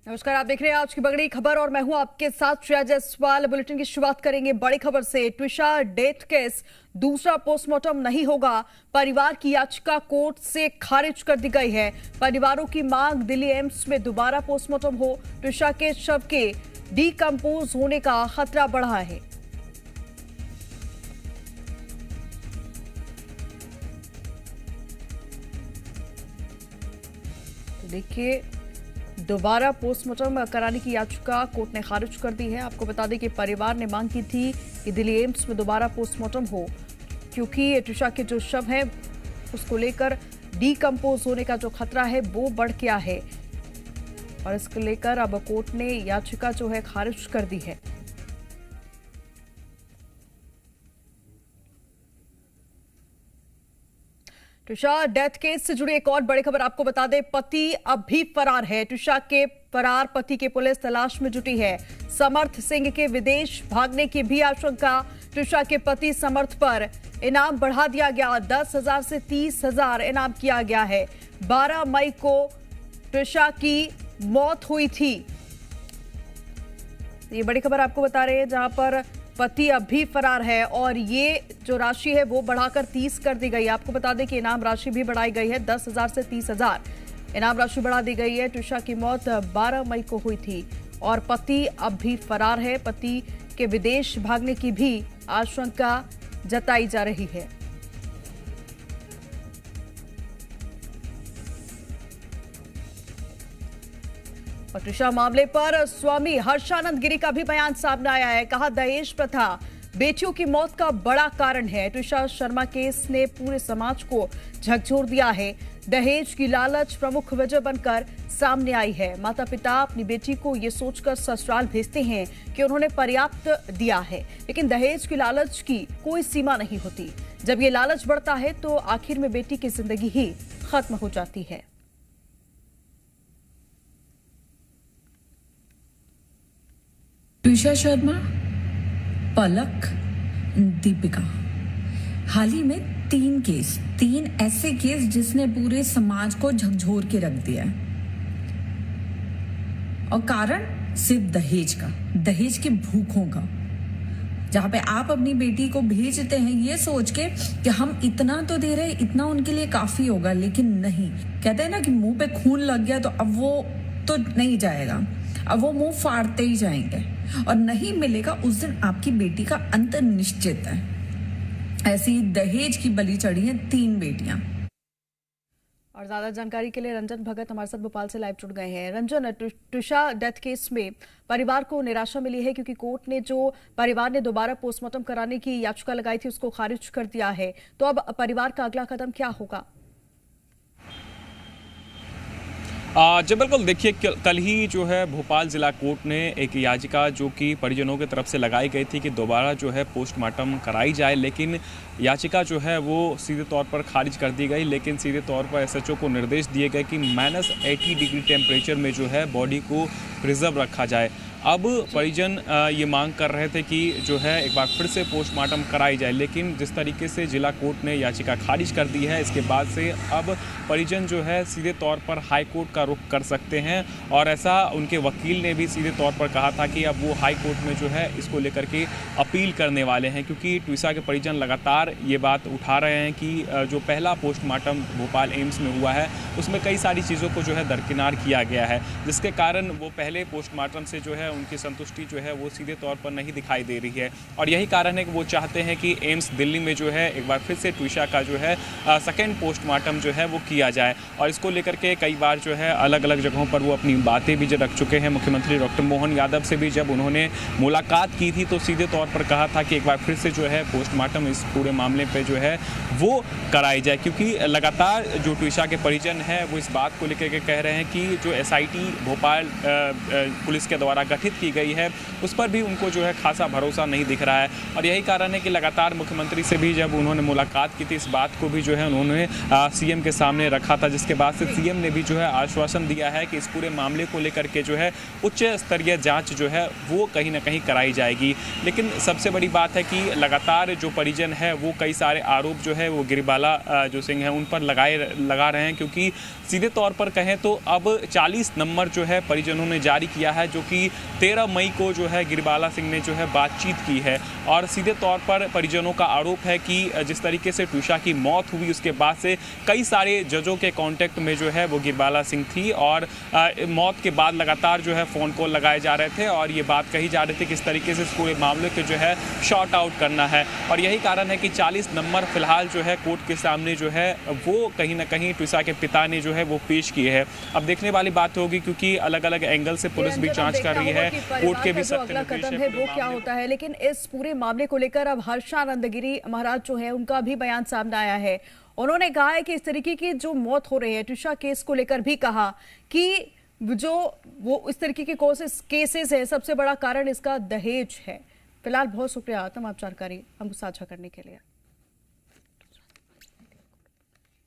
नमस्कार, आप देख रहे हैं आज की बड़ी खबर और मैं हूं आपके साथ श्रेया जायसवाल। बुलेटिन की शुरुआत करेंगे बड़ी खबर से। ट्विशा डेथ केस दूसरा पोस्टमार्टम नहीं होगा, परिवार की याचिका कोर्ट से खारिज कर दी गई है। परिवारों की मांग दिल्ली एम्स में दोबारा पोस्टमार्टम हो। ट्विशा के शव के डिकम्पोज होने का खतरा बढ़ा है। देखिए, दोबारा पोस्टमार्टम कराने की याचिका कोर्ट ने खारिज कर दी है। आपको बता दें कि परिवार ने मांग की थी कि दिल्ली एम्स में दोबारा पोस्टमार्टम हो, क्योंकि ट्विशा के जो शव है उसको लेकर डिकम्पोज होने का जो खतरा है वो बढ़ गया है और इसको लेकर अब कोर्ट ने याचिका जो है खारिज कर दी है। ट्विशा डेथ केस से जुड़ी एक और बड़ी खबर आपको बता दें, पति अब भी फरार है। ट्विशा के फरार पति की पुलिस तलाश में जुटी है। समर्थ सिंह के विदेश भागने की भी आशंका। ट्विशा के पति समर्थ पर इनाम बढ़ा दिया गया, 10,000 से 30,000 इनाम किया गया है। 12 मई को ट्विशा की मौत हुई थी। ये बड़ी खबर आपको बता रहे हैं, जहां पर पति अब भी फरार है और ये जो राशि है वो बढ़ाकर 30 कर दी गई है। आपको बता दें कि इनाम राशि भी बढ़ाई गई है, 10,000 से 30,000 इनाम राशि बढ़ा दी गई है। ट्विशा की मौत 12 मई को हुई थी और पति अब भी फरार है। पति के विदेश भागने की भी आशंका जताई जा रही है। और ट्विशा मामले पर स्वामी हर्षानंद गिरी का भी बयान सामने आया है। कहा, दहेज प्रथा बेटियों की मौत का बड़ा कारण है। ट्विशा शर्मा केस ने पूरे समाज को झकझोर दिया है। दहेज की लालच प्रमुख वजह बनकर सामने आई है। माता पिता अपनी बेटी को ये सोचकर ससुराल भेजते हैं कि उन्होंने पर्याप्त दिया है, लेकिन दहेज की लालच की कोई सीमा नहीं होती। जब ये लालच बढ़ता है तो आखिर में बेटी की जिंदगी ही खत्म हो जाती है। ट्विशा शर्मा, पलक, दीपिका, हाल ही में 3 ऐसे केस जिसने पूरे समाज को झकझोर के रख दिया है। और कारण सिर्फ दहेज की भूखों का, जहां पे आप अपनी बेटी को भेजते हैं ये सोच के कि हम इतना तो दे रहे, इतना उनके लिए काफी होगा, लेकिन नहीं। कहते हैं ना कि मुंह पे खून लग गया तो अब वो तो नहीं जाएगा, अब वो मुंह फाड़ते ही जाएंगे और नहीं मिलेगा उस दिन आपकी बेटी का अंत निश्चित है। ऐसी दहेज की बलि चढ़ी हैं 3 बेटियां। और ज्यादा जानकारी के लिए रंजन भगत हमारे साथ भोपाल से लाइव जुड़ गए हैं। रंजन, ट्विशा डेथ केस में परिवार को निराशा मिली है क्योंकि कोर्ट ने जो परिवार ने दोबारा पोस्टमार्टम कराने की याचिका लगाई थी उसको खारिज कर दिया है, तो अब परिवार का अगला कदम क्या होगा? जी बिल्कुल, देखिए कल ही जो है भोपाल ज़िला कोर्ट ने एक याचिका जो कि परिजनों की तरफ से लगाई गई थी कि दोबारा जो है पोस्टमार्टम कराई जाए, लेकिन याचिका जो है वो सीधे तौर पर खारिज कर दी गई। लेकिन सीधे तौर पर एसएचओ को निर्देश दिए गए कि -80 डिग्री टेम्परेचर में जो है बॉडी को प्रिजर्व रखा जाए। अब परिजन ये मांग कर रहे थे कि जो है एक बार फिर से पोस्टमार्टम कराई जाए, लेकिन जिस तरीके से जिला कोर्ट ने याचिका खारिज कर दी है, इसके बाद से अब परिजन जो है सीधे तौर पर हाई कोर्ट का रुख कर सकते हैं। और ऐसा उनके वकील ने भी सीधे तौर पर कहा था कि अब वो हाई कोर्ट में जो है इसको लेकर के अपील करने वाले हैं, क्योंकि ट्विशा के परिजन लगातार ये बात उठा रहे हैं कि जो पहला पोस्टमार्टम भोपाल एम्स में हुआ है उसमें कई सारी चीज़ों को जो है दरकिनार किया गया है, जिसके कारण वो पहले पोस्टमार्टम से जो है उनकी संतुष्टि जो है वो सीधे तौर पर नहीं दिखाई दे रही है। और यही कारण है कि वो चाहते हैं कि एम्स दिल्ली में जो है एक बार फिर से ट्विशा का जो है सेकेंड पोस्टमार्टम जो है वो किया जाए। और इसको लेकर के कई बार जो है अलग अलग जगहों पर वो अपनी बातें भी जो रख चुके हैं। मुख्यमंत्री डॉक्टर मोहन यादव से भी जब उन्होंने मुलाकात की थी तो सीधे तौर पर कहा था कि एक बार फिर से जो है पोस्टमार्टम इस पूरे मामले पर जो है वो कराई जाए, क्योंकि लगातार जो ट्विशा के परिजन हैं वो इस बात को लेकर के कह रहे हैं कि जो SIT भोपाल पुलिस के द्वारा गठित की गई है उस पर भी उनको जो है खासा भरोसा नहीं दिख रहा है। और यही कारण है कि लगातार मुख्यमंत्री से भी जब उन्होंने मुलाकात की थी, इस बात को भी जो है उन्होंने सीएम के सामने रखा था, जिसके बाद से सीएम ने भी जो है आश्वासन दिया है कि इस पूरे मामले को लेकर के जो है उच्च स्तरीय जांच जो है वो कहीं ना कहीं कराई जाएगी। लेकिन सबसे बड़ी बात है कि लगातार जो परिजन है वो कई सारे आरोप जो है वो गिरिबाला जो सिंह है उन पर लगा रहे हैं, क्योंकि सीधे तौर पर कहें तो अब 40 नंबर जो है परिजनों ने जारी किया है, जो कि 13 मई को जो है गिरिबाला सिंह ने जो है बातचीत की है। और सीधे तौर पर परिजनों का आरोप है कि जिस तरीके से ट्विशा की मौत हुई उसके बाद से कई सारे जजों के कांटेक्ट में जो है वो गिरिबाला सिंह थी, और मौत के बाद लगातार जो है फ़ोन कॉल लगाए जा रहे थे और ये बात कही जा रही थी किस तरीके से इस पूरे मामले के जो है शॉर्ट आउट करना है। और यही कारण है कि 40 नंबर फिलहाल जो है कोर्ट के सामने जो है वो कहीं ना कहीं ट्विशा के पिता ने जो है वो पेश किए हैं। अब देखने वाली बात होगी, क्योंकि अलग अलग एंगल से पुलिस भी जांच कर रही है, कोर्ट के भी अगला कदम है वो क्या होता है। लेकिन इस पूरे मामले को लेकर अब हर्षानंद गिरी महाराज जो है उनका भी बयान सामने आया है। उन्होंने कहा है कि इस तरीके की जो मौत हो रही है, ट्विशा केस को लेकर भी कहा कि जो वो इस तरीके के केसेस है सबसे बड़ा कारण इसका दहेज है। फिलहाल बहुत शुक्रिया आतम आप जानकारी हमको साझा करने के लिए।